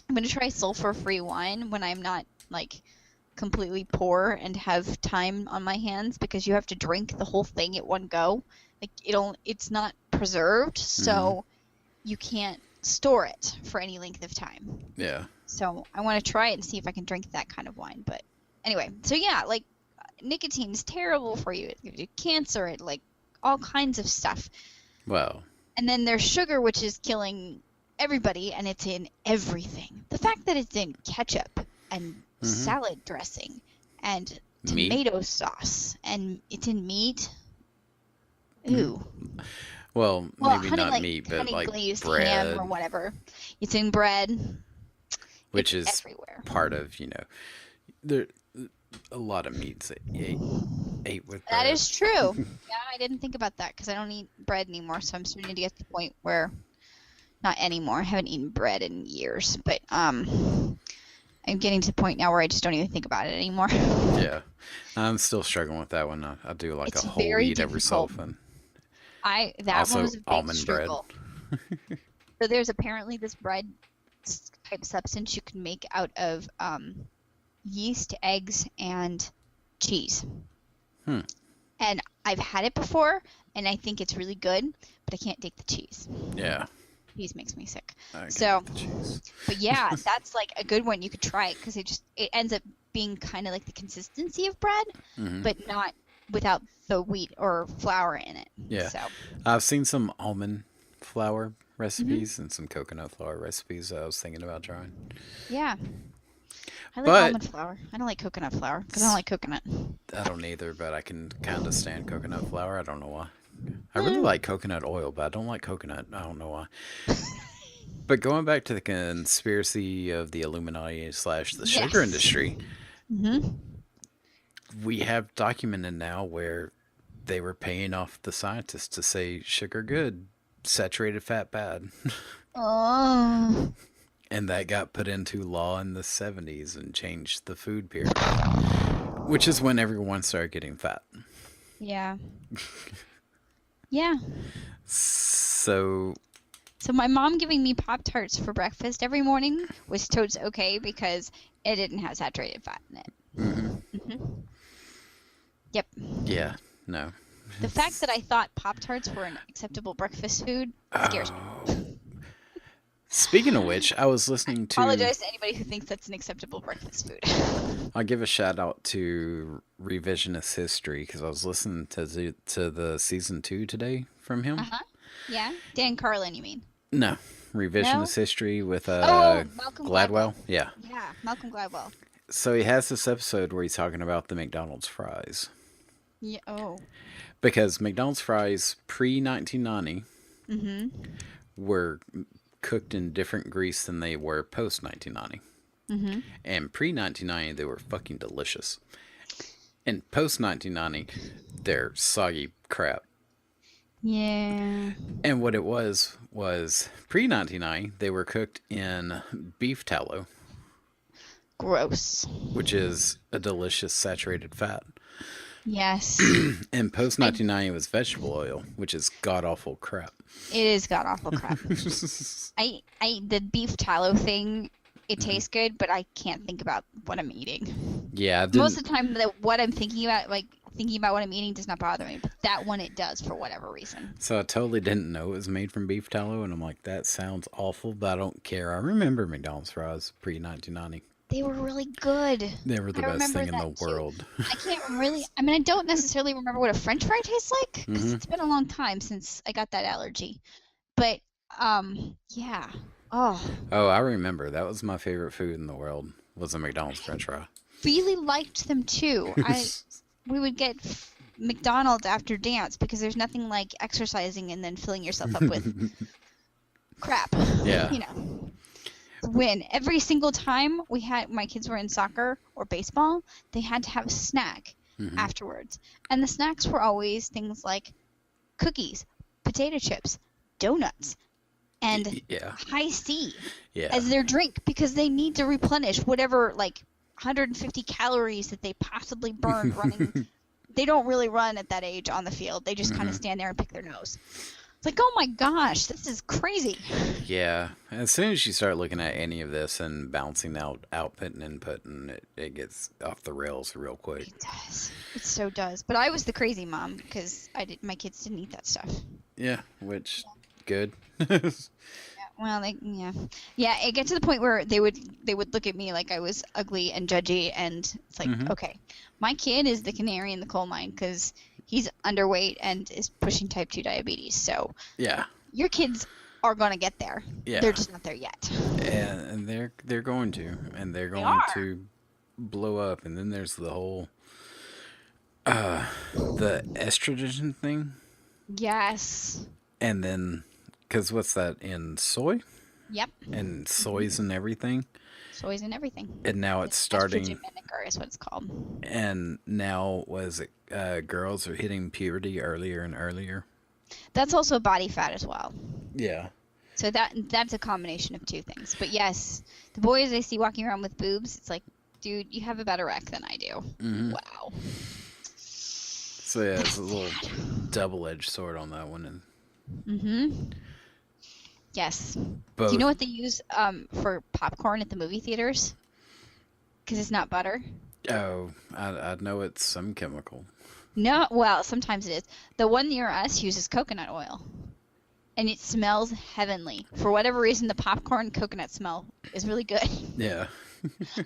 I'm gonna try sulfur-free wine when I'm not like completely poor and have time on my hands because you have to drink the whole thing at one go. Like it's not preserved, so you can't store it for any length of time.
Yeah.
So I want to try it and see if I can drink that kind of wine. But anyway, so yeah, like nicotine is terrible for you. It gives you cancer, it like all kinds of stuff.
Well.
And then there's sugar, which is killing everybody, and it's in everything. The fact that it's in ketchup and salad dressing and
Meat.
tomato sauce and it's in meat. Ooh.
Well, maybe
honey,
not
like,
meat, but
honey
like
glazed
bread,
ham or whatever. It's in bread.
which
It's
is
everywhere.
part of, there a lot of meats that you ate with
That
bread.
is true. Yeah, I didn't think about that because I don't eat bread anymore. So I'm starting to get to the point where, not anymore. I haven't eaten bread in years, but I'm getting to the point now where I just don't even think about it anymore.
Yeah, I'm still struggling with that one. I do like a
It's
whole
very
wheat every so
difficult.
often.
That one
Also,
was a big
almond bread.
struggle. So there's apparently this bread type substance you can make out of yeast, eggs, and cheese.
Hmm.
And I've had it before, and I think it's really good, but I can't take the cheese.
Yeah,
Cheese makes me sick.
I can
So,
take the cheese.
but yeah, that's like a good one. You could try it because it ends up being kind of like the consistency of bread,
Hmm.
but not without the wheat or flour in it.
Yeah,
So,
I've seen some almond flour recipes and some coconut flour recipes that I was thinking about trying.
yeah, I like
But
almond flour. I don't like coconut flour because I don't like coconut.
I don't either, but I can kind of stand coconut flour. I don't know why. I really
Mm.
like coconut oil, but I don't like coconut. I don't know why. But going back to the conspiracy of the Illuminati slash the sugar
Yes.
industry,
Hmm.
we have documented now where they were paying off the scientists to say sugar good, saturated fat bad.
Oh,
And that got put into law in the 70s and changed the food pyramid, which is when everyone started getting fat.
yeah. Yeah.
So,
So my mom giving me Pop Tarts for breakfast every morning was totes okay because it didn't have saturated fat in it. Hmm. Yep.
yeah, no.
The fact that I thought Pop Tarts were an acceptable breakfast food scares me.
Oh. Speaking of which, I was listening to.
Apologize to anybody who thinks that's an acceptable breakfast food.
I'll give a shout out to Revisionist History because I was listening to the season 2 today from him.
Uh-huh. Yeah. Dan Carlin, you mean?
No,
No?
Revisionist History with
Malcolm
Gladwell. Yeah.
Yeah, Malcolm Gladwell.
So he has this episode where he's talking about the McDonald's fries
Yeah. Oh.
because McDonald's fries pre 1990
Mm-hmm.
were cooked in different grease than they were post 1990.
Mm-hmm.
And pre 1990, they were fucking delicious. And post 1990, they're soggy crap.
Yeah.
And what it was pre 1990, they were cooked in beef tallow,
Gross.
which is a delicious saturated fat.
Yes.
And post 1990 was vegetable oil, which is god awful crap.
It is god awful crap. I the beef tallow thing, it tastes good, but I can't think about what I'm eating.
Yeah,
Most of the time, what I'm thinking about, like thinking about what I'm eating, does not bother me. But that one, it does for whatever reason.
so I totally didn't know it was made from beef tallow, and I'm like, that sounds awful, but I don't care. I remember McDonald's fries pre 1990.
They were really good.
They were the
I
best
remember
thing in the
that too.
world.
I can't really. I mean, I don't necessarily remember what a French fry tastes like because it's been a long time since I got that allergy. But yeah. Oh,
Oh, I remember. That was my favorite food in the world. Was a McDonald's French fry.
really liked them too. We would get McDonald's after dance because there's nothing like exercising and then filling yourself up with crap.
Yeah.
You know. When every single time my kids were in soccer or baseball, they had to have a snack afterwards. And the snacks were always things like cookies, potato chips, donuts, and
Yeah.
high C
Yeah.
as their drink because they need to replenish whatever 150 calories that they possibly burned running. They don't really run at that age on the field. They just kind of stand there and pick their nose. It's like, oh my gosh, this is crazy.
Yeah. As soon as you start looking at any of this and balancing out output and input, and it gets off the rails real quick.
It does. It so does. But I was the crazy mom because my kids didn't eat that stuff.
Yeah, which good.
Well, yeah. It gets to the point where they would look at me like I was ugly and judgy, and it's like, okay, my kid is the canary in the coal mine because he's underweight and is pushing type 2 diabetes. So
Yeah.
your kids are gonna get there.
Yeah.
They're just not there yet.
And they're going to, and they're going
are.
to blow up. And then there's the whole the estrogen thing,
Yes.
and then because what's that in soy
Yep.
and soy's and everything.
Soy's in everything.
And now it's starting.
Estrogen vinegar is what it's called.
And now, was it girls are hitting puberty earlier and earlier?
That's also body fat as well.
Yeah.
So that's a combination of two things. But yes, the boys I see walking around with boobs, it's like, dude, you have a better rec than I do.
Mm-hmm.
Wow.
So yeah, it's a little double-edged sword on that one.
Mm-hmm. Yes.
Both.
Do you know what they use for popcorn at the movie theaters? Because it's not butter.
Oh, I know it's some chemical.
No, well, sometimes it is. The one near us uses coconut oil. And it smells heavenly. For whatever reason, the popcorn coconut smell is really good.
Yeah.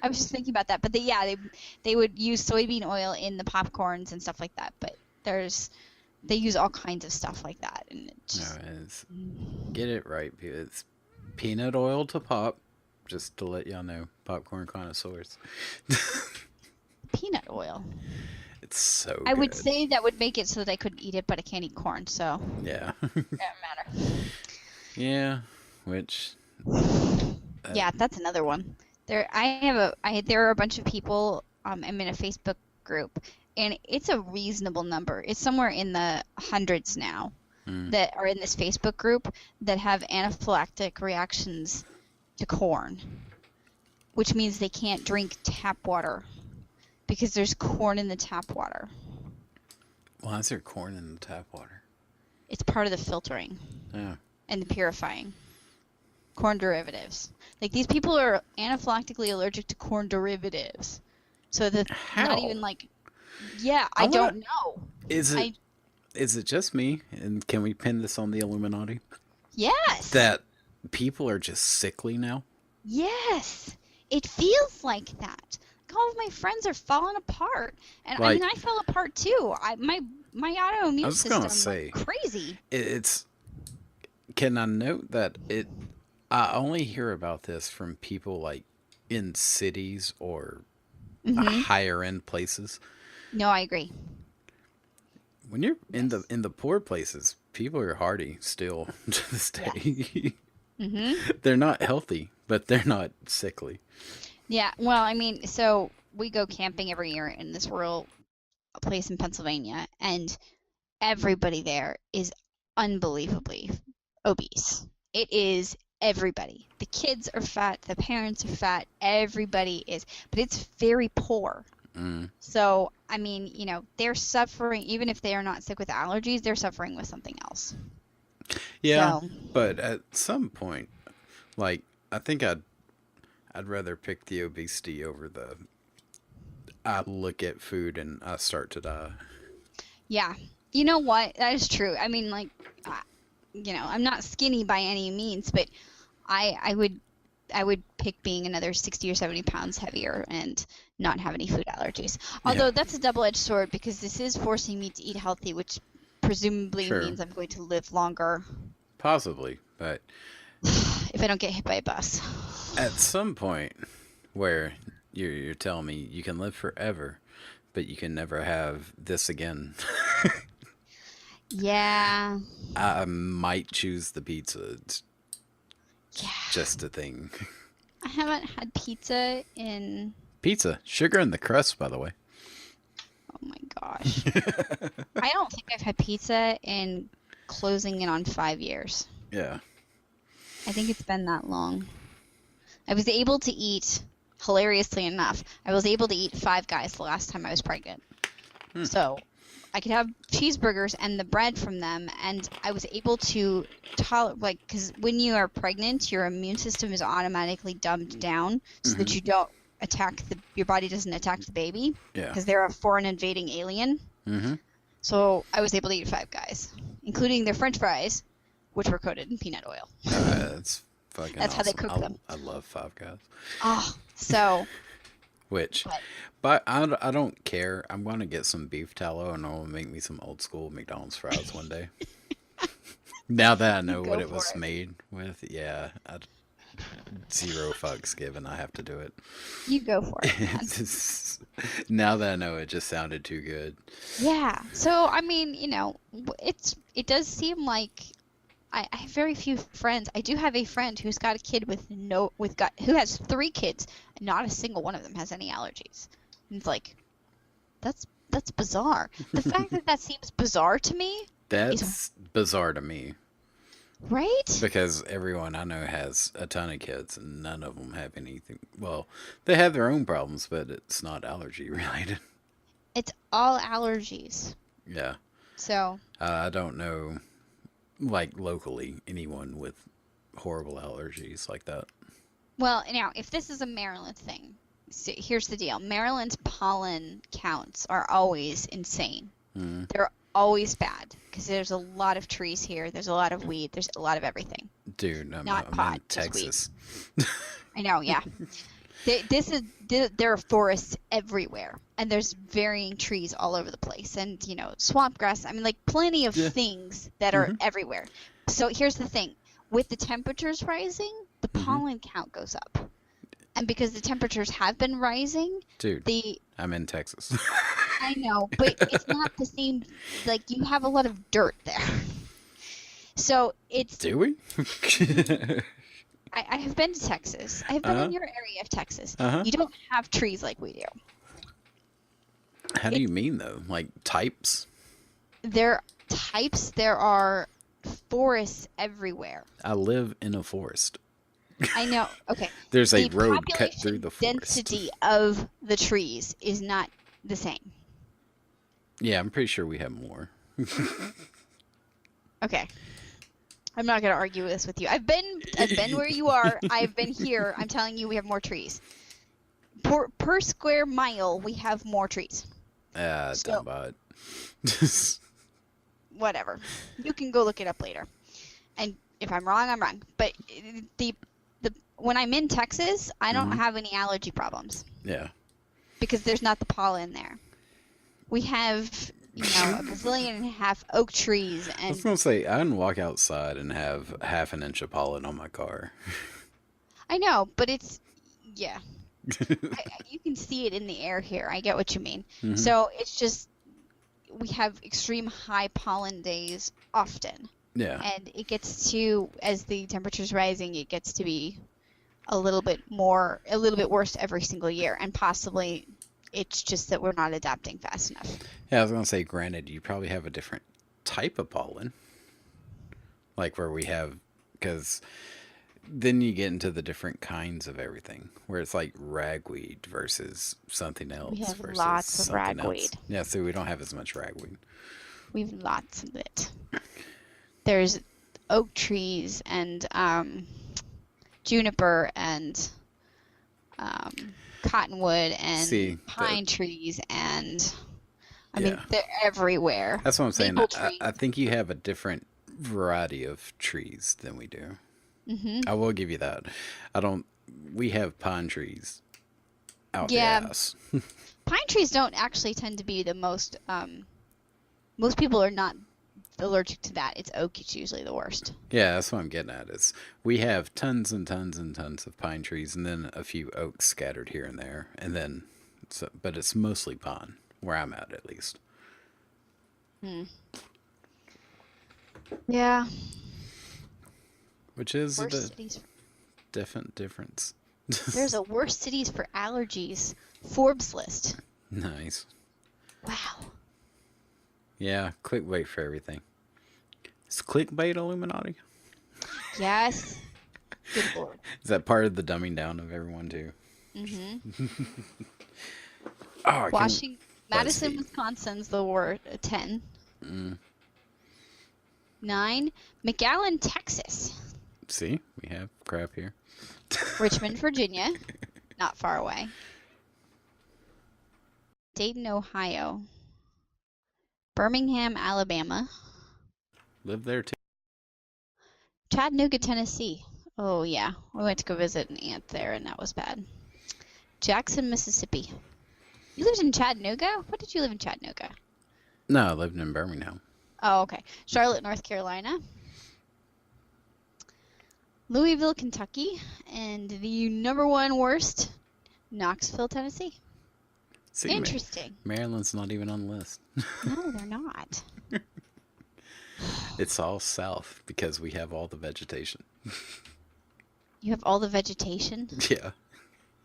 I was just thinking about that. But they would use soybean oil in the popcorns and stuff like that. But they use all kinds of stuff like that. And it just...
Get it right. It's peanut oil to pop. Just to let y'all know, popcorn connoisseurs.
Peanut oil.
It's so good.
I would say that would make it so that I couldn't eat it, but I can't eat corn, so
yeah.
it doesn't matter.
Yeah, which
yeah, that's another one. There are a bunch of people. I'm in a Facebook group, and it's a reasonable number. It's somewhere in the hundreds now that are in this Facebook group that have anaphylactic reactions to corn, which means they can't drink tap water because there's corn in the tap water.
Why is there corn in the tap water?
It's part of the filtering and the purifying. Corn derivatives. Like, these people are anaphylactically allergic to corn derivatives. So not even like, yeah, I don't know.
Is it just me? And can we pin this on the Illuminati?
Yes.
That people are just sickly now?
Yes. It feels like that. Like, all of my friends are falling apart. And I mean, I fell apart too. My autoimmune system went crazy.
Can I note that I only hear about this from people like in cities or higher end places.
No, I agree.
When you're in the poor places, people are hardy still to this day. They're not healthy, but they're not sickly.
Yeah, well, I mean, so we go camping every year in this rural place in Pennsylvania, and everybody there is unbelievably obese. It is everybody. The kids are fat, the parents are fat, everybody is, but it's very poor. So, I mean, they're suffering, even if they are not sick with allergies, they're suffering with something else.
Yeah, but at some point, like, I think I'd rather pick the obesity over I look at food and I start to die.
Yeah. You know what? That is true. I mean, like, I'm not skinny by any means, but I would pick being another 60 or 70 pounds heavier and not have any food allergies. Although that's a double-edged sword, because this is forcing me to eat healthy, which presumably means I'm going to live longer.
Possibly, but
if I don't get hit by a bus.
At some point where you're telling me you can live forever, but you can never have this again.
Yeah.
I might choose the pizza. It's just a thing.
I haven't had pizza in...
Pizza. Sugar in the crust, by the way.
Oh my gosh. I don't think I've had pizza in closing in on 5 years.
Yeah.
I think it's been that long. I was able to eat, hilariously enough, I was able to eat Five Guys the last time I was pregnant. So I could have cheeseburgers and the bread from them, and I was able to tolerate, because when you are pregnant, your immune system is automatically dumbed down so that you don't your body doesn't attack the baby, because they're a foreign invading alien. So I was able to eat Five Guys, including their French fries, which were coated in peanut oil.
That's fucking
That's
awesome.
how they cook them.
I love Five Guys.
Oh, so...
But I don't care. I'm going to get some beef tallow and I'll make me some old school McDonald's fries one day. Now that I know what it was made with, zero fucks given. I have to do it.
You go for it.
Now that I know, it just sounded too good.
Yeah. So, I mean, it does seem like I have very few friends. I do have a friend who's got a kid who has 3 kids, and not a single one of them has any allergies. And it's like, that's bizarre. The fact that that seems bizarre to me is
That's bizarre to me
right.
because everyone I know has a ton of kids and none of them have anything. Well, they have their own problems, but it's not allergy related.
It's all allergies.
Yeah.
So
I don't know, like locally, anyone with horrible allergies like that.
well, now if this is a Maryland thing, so here's the deal. Maryland's pollen counts are always insane.
Mm.
They're always bad because there's a lot of trees here. There's a lot of weed. There's a lot of everything.
Dude,
Not
I'm
pot,
in
just weed.
Texas.
I know, yeah. There are forests everywhere, and there's varying trees all over the place, and swamp grass. I mean, like plenty of
Yeah.
things that are everywhere. So here's the thing: with the temperatures rising, the pollen count goes up, and because the temperatures have been rising,
Dude,
the
I'm in Texas.
I know, but it's not the same. Like you have a lot of dirt there, so it's.
Do we?
I have been to Texas. I have been in your area of Texas.
Uh-huh.
You don't have trees like we do.
How do you mean though? Like types?
There are forests everywhere.
I live in a forest.
I know. Okay.
There's a
The
road cut through
population
the forest.
density of the trees is not the same.
Yeah, I'm pretty sure we have more.
Okay. I'm not gonna argue this with you. I've been where you are. I've been here. I'm telling you, we have more trees. Per square mile, we have more trees.
Dumb about it.
Whatever. You can go look it up later. And if I'm wrong, I'm wrong. But the when I'm in Texas, I don't have any allergy problems
Yeah.
because there's not the pollen there. We have, a bazillion and a half oak trees
I
and
was gonna say I can walk outside and have half an inch of pollen on my car.
I know, but it's yeah. You can see it in the air here. I get what you mean. So it's just we have extreme high pollen days often.
Yeah.
And it gets to, as the temperature's rising, it gets to be a little bit worse every single year. And possibly it's just that we're not adapting fast enough.
Yeah, I was gonna say, granted, you probably have a different type of pollen, like where we have, because then you get into the different kinds of everything, where it's like ragweed versus something else.
We have
versus
lots of
something else.
ragweed.
Yeah, so we don't have as much ragweed.
We have lots of it. There's oak trees and juniper and cottonwood and pine trees and I mean they're everywhere.
That's what I'm saying.
Maple trees.
I think you have a different variety of trees than we do. I will give you that. We have pine trees out the ass.
Pine trees don't actually tend to be the most most people are not allergic to that. It's oak. It's usually the worst.
Yeah, that's what I'm getting at. Is we have tons and tons and tons of pine trees, and then a few oaks scattered here and there, and then, but it's mostly pine where I'm at least.
Yeah.
Which is
Worst
the
cities.
definite difference.
There's a worst cities for allergies Forbes list.
Nice.
Wow.
Yeah, clickbait for everything. Is clickbait Illuminati?
Yes. Good lord.
Is that part of the dumbing down of everyone too?
Madison, Wisconsin's the word 10. 9. McAllen, Texas.
See, we have crap here.
Richmond, Virginia. Not far away. Dayton, Ohio. Birmingham, Alabama.
Live there too.
Chattanooga, Tennessee. Oh, yeah. We went to go visit an aunt there, and that was bad. Jackson, Mississippi. You lived in Chattanooga? What did you live in Chattanooga?
No, I lived in Birmingham.
Oh, okay. Charlotte, North Carolina. Louisville, Kentucky. And the number one worst, Knoxville, Tennessee.
See,
Interesting.
Maryland's not even on the list.
No, they're not.
It's all south because we have all the vegetation.
You have all the vegetation?
Yeah.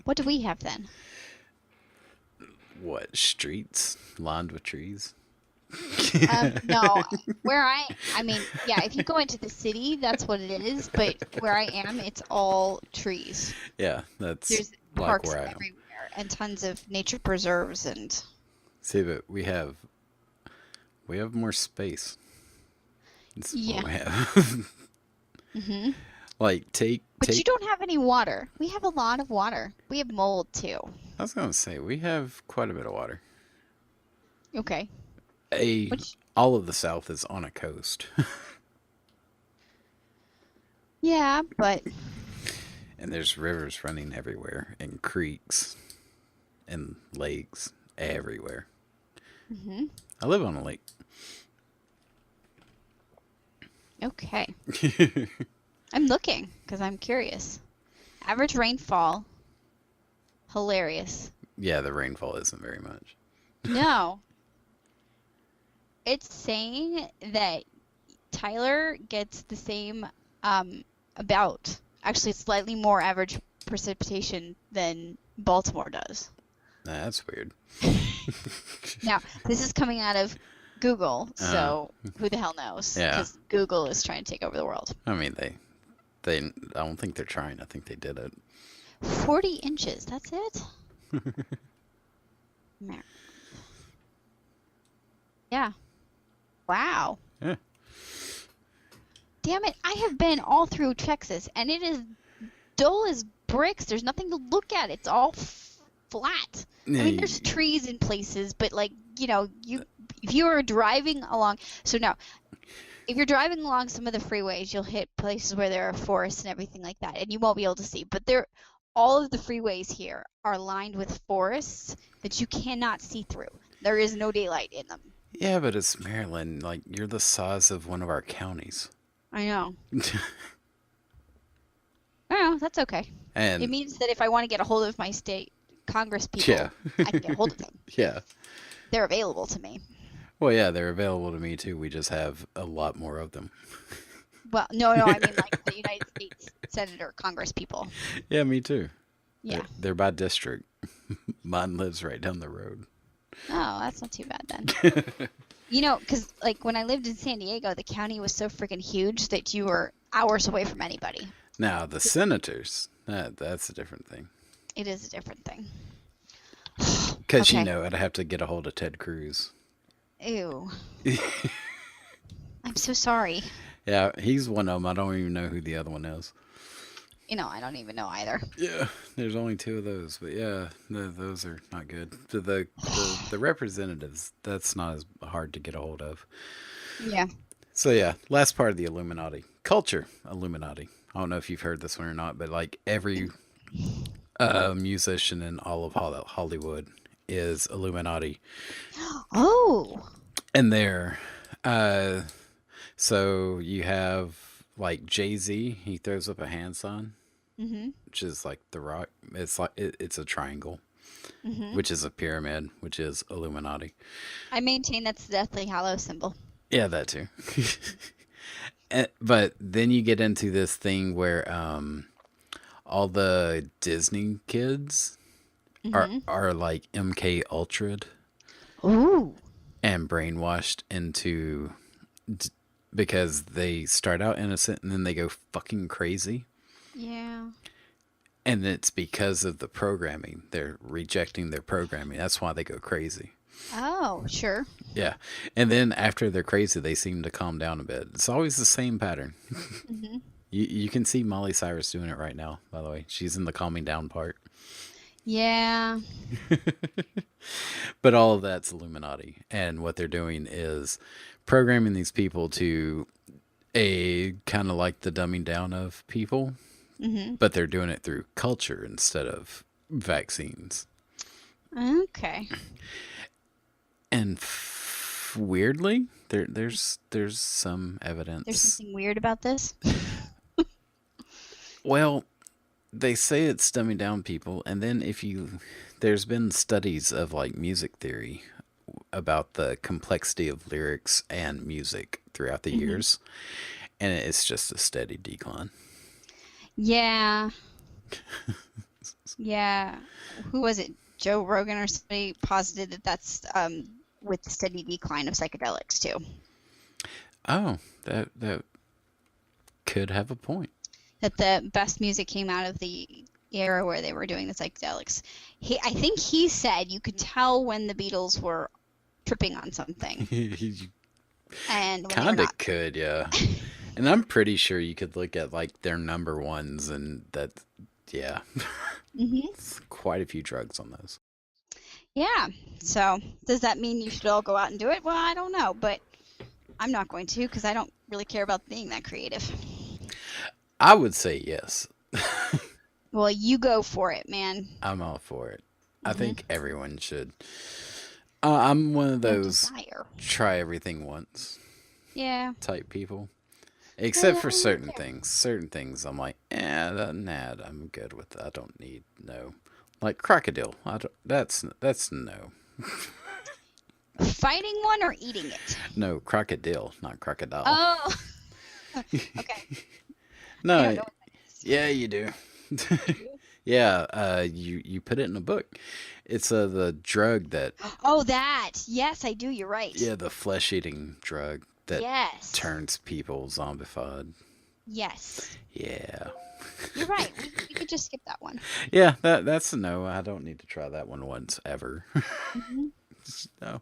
What do we have then?
What, streets lined with trees?
No, I mean, yeah, if you go into the city, that's what it is, but where I am, it's all trees.
Yeah, that's
There's
like
parks
where I am.
everywhere and tons of nature preserves and
See, but we have more space. That's
yeah.
what we have.
Hmm.
Like
But you
take.
don't have any water. We have a lot of water. We have mold too.
I was gonna say we have quite a bit of water.
Okay.
A
Which
All of the South is on a coast,
yeah, but
and there's rivers running everywhere, and creeks, and lakes everywhere.
hmm.
I live on a lake.
Okay. I'm looking because I'm curious. Average rainfall, hilarious.
Yeah, the rainfall isn't very much.
No, it's saying that Tyler gets the same, about actually slightly more average precipitation than Baltimore does.
Nah, that's weird.
Now, this is coming out of Google,
Uh,
so who the hell knows?
Yeah.
Because Google is trying to take over the world.
I mean, they. I don't think they're trying. I think they did it.
40 inches, that's it? Mer- Yeah. Wow.
Yeah.
Damn it, I have been all through Texas, and it is dull as bricks. There's nothing to look at. It's all flat. I
Yeah,
mean, there's trees in places, but like, if you are driving along, so now, if you're driving along some of the freeways, you'll hit places where there are forests and everything like that, and you won't be able to see. But all of the freeways here are lined with forests that you cannot see through. There is no daylight in them.
yeah, but it's Maryland. Like you're the size of one of our counties.
I know. Oh, that's okay. It
And
means that if I want to get a hold of my state Congress people,
yeah,
I can get a hold of them.
yeah.
They're available to me.
Well, yeah, they're available to me too. We just have a lot more of them.
Well, no, I mean like the United States Senator Congress people.
Yeah, me too.
Yeah.
They're by district. Mine lives right down the road.
Oh, that's not too bad then. Because like when I lived in San Diego, the county was so freaking huge that you were hours away from anybody.
Now the senators, that's a different thing.
It is a different thing.
Because
Okay.
I'd have to get a hold of Ted Cruz.
Ew. I'm so sorry.
Yeah, he's one of them. I don't even know who the other one is.
I don't even know either.
Yeah, there's only two of those, but yeah, those are not good. The representatives, that's not as hard to get a hold of.
Yeah.
So yeah, last part of the Illuminati culture. Illuminati. I don't know if you've heard this one or not, but like every musician in all of Hollywood is Illuminati,
Oh.
and uh, so you have like Jay-Z. He throws up a hand sign,
Mhm.
which is like the rock. It's like it's a triangle,
Mhm.
which is a pyramid, which is Illuminati.
I maintain that's the Deathly Hallows symbol.
Yeah, that too. But then you get into this thing where all the Disney kids
Mhm.
are like MK Ultra'd
Ooh.
and brainwashed into because they start out innocent and then they go fucking crazy.
Yeah.
And it's because of the programming. They're rejecting their programming. That's why they go crazy.
Oh, sure.
Yeah. And then after they're crazy, they seem to calm down a bit. It's always the same pattern.
Mhm.
You can see Molly Cyrus doing it right now, by the way. She's in the calming down part.
Yeah.
But all of that's Illuminati. And what they're doing is programming these people to a kind of like the dumbing down of people,
Mhm.
but they're doing it through culture instead of vaccines.
Okay.
And weirdly, there's some
There's
evidence.
something weird about this.
Well, they say it's dumbing down people, and then there's been studies of like music theory about the complexity of lyrics and music throughout the
Hmm.
years, and it's just a steady decline.
Yeah, yeah. Who was it? Joe Rogan or somebody posited that that's with the steady decline of psychedelics too.
Oh, that could have a point.
That the best music came out of the era where they were doing the psychedelics. I think he said you could tell when the Beatles were tripping on something
You
and when they were
kind
not.
of could, yeah. And I'm pretty sure you could look at like their number ones, and that, yeah,
Hmm.
it's quite a few drugs on those.
Yeah. So does that mean you should all go out and do it? Well, I don't know, but I'm not going to because I don't really care about being that creative.
I would say yes.
Well, you go for it, man.
I'm all for it. I
Hmm.
think everyone should. I'm one of
No
those
desire.
try everything once
Yeah.
type people. Except
Well,
for
me
certain
too.
things. Certain things I'm like, nah, I'm good with that. I don't need no. Like crocodile. I don't, that's no.
Fighting one or eating it?
No, crocodile, not crocodile.
Oh, okay. I don't
No,
know what that is.
yeah, you do.
You do?
Yeah, you put it in a book. It's the drug that,
Oh, that. Yes, I do. You're right.
yeah, the flesh eating drug that
Yes.
turns people zombified.
Yes.
Yeah.
You're right. We could just skip that one.
Yeah, that's a no. I don't need to try that one once ever.
Hmm.
No.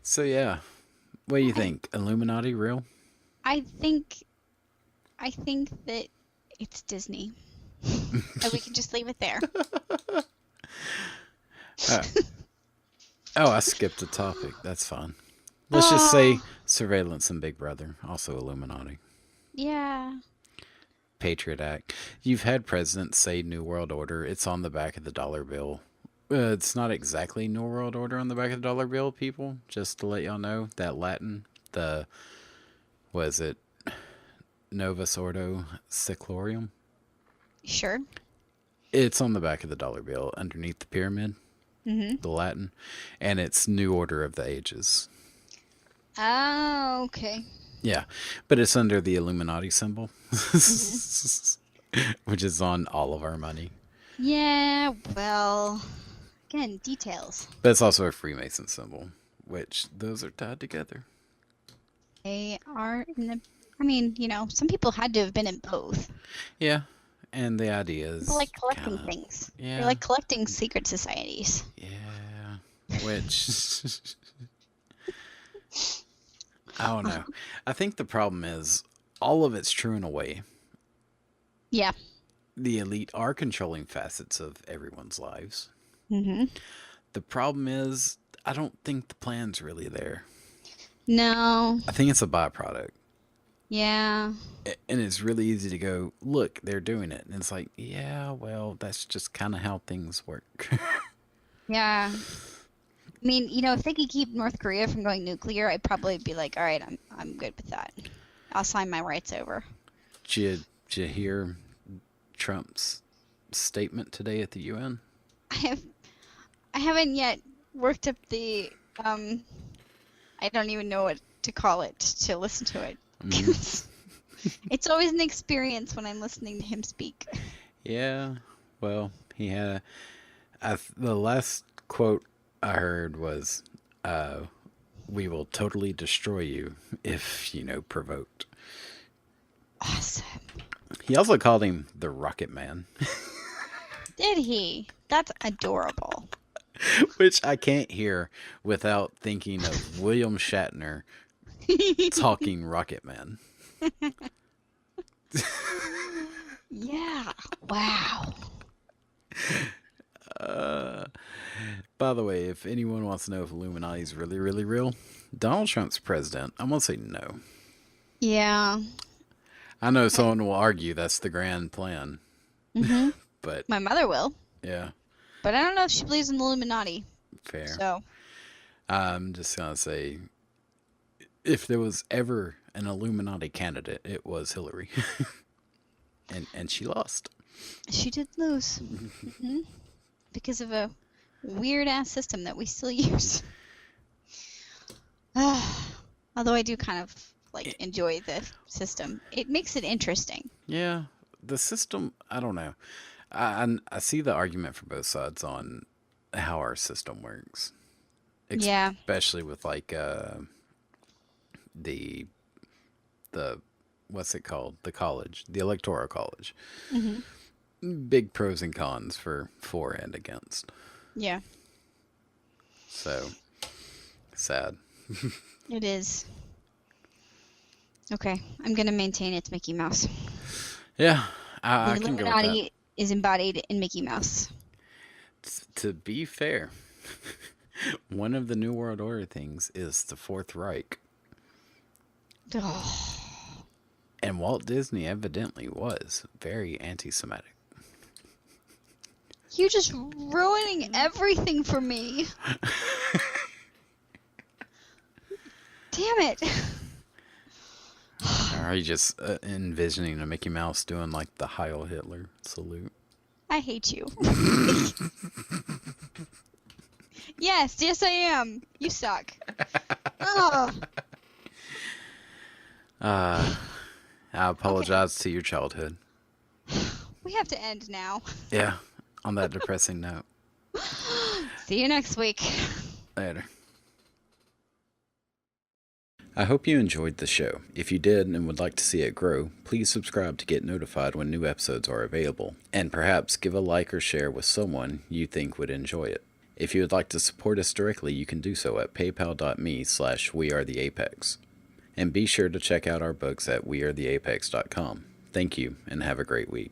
So yeah, what do you
I,
think? Illuminati real?
I think I think that it's Disney. And we can just leave it there.
Uh, oh, I skipped a topic. That's fine. Let's just say
Oh,
surveillance and Big Brother, also Illuminati.
yeah.
Patriot Act. You've had presidents say New World Order. It's on the back of the dollar bill. It's not exactly New World Order on the back of the dollar bill, people. Just to let y'all know that Latin, the was it Novus Ordo Seclorum?
Sure.
It's on the back of the dollar bill underneath the pyramid,
Hmm.
the Latin, and it's New Order of the Ages.
Oh, okay.
Yeah, but it's under the Illuminati symbol,
Hmm.
which is on all of our money.
Yeah, well, again, details.
But it's also a Freemason symbol, which those are tied together.
They are in the, I mean, some people had to have been in both.
Yeah, and the idea
People
is
like
kind
collecting
of,
things. They
yeah,
like collecting secret societies.
yeah, which I don't know. I think the problem is all of it's true in a way.
Yeah.
The elite are controlling facets of everyone's lives.
Hmm.
The problem is, I don't think the plan's really there.
No.
I think it's a byproduct.
Yeah.
And it's really easy to go, look, they're doing it. And it's like, yeah, well, that's just kind of how things work.
Yeah. I mean, if they could keep North Korea from going nuclear, I'd probably be like, all right, I'm good with that. I'll sign my rights over.
Did you hear Trump's statement today at the UN?
I have I haven't yet worked up the I don't even know what to call it to listen to it.
Mm,
It's always an experience when I'm listening to him speak.
yeah, well, he had the last quote I heard was, uh, "We will totally destroy you if provoked."
Awesome.
He also called him the Rocket Man,
Did he? That's adorable.
which I can't hear without thinking of William Shatner talking Rocket Man.
Yeah. Wow.
Uh, by the way, if anyone wants to know if Illuminati is really, really real, Donald Trump's president. I'm gonna say no.
Yeah.
I know someone will argue that's the grand plan,
Mhm.
but
My mother will,
yeah,
but I don't know if she believes in the Illuminati.
fair.
So,
I'm just gonna say, if there was ever an Illuminati candidate, it was Hillary, and she lost.
she did lose. Hmm. Because of a weird ass system that we still use. Although I do kind of like enjoy the system. It makes it interesting.
Yeah, the system, I don't know. I see the argument for both sides on how our system works,
Yeah.
especially with like the the what's it called? The college, the electoral college.
Hmm.
Big pros and cons for and against.
Yeah,
So sad.
it is. Okay, I'm gonna maintain it's Mickey Mouse.
Yeah,
The
I can go with that.
Illuminati is embodied in Mickey Mouse.
To be fair, one of the New World Order things is the Fourth Reich.
Oh,
And Walt Disney evidently was very anti Semitic.
you're just ruining everything for me. Damn it.
Are you just envisioning a Mickey Mouse doing like the Heil Hitler salute?
I hate you. Yes, I am. You suck. Oh,
I apologize to your childhood.
we have to end now.
Yeah, on that depressing note.
See you next week.
Later. I hope you enjoyed the show. If you did and would like to see it grow, please subscribe to get notified when new episodes are available, and perhaps give a like or share with someone you think would enjoy it. If you would like to support us directly, you can do so at paypal.me/wearetheapex. And be sure to check out our books at wearetheapex.com. Thank you, and have a great week.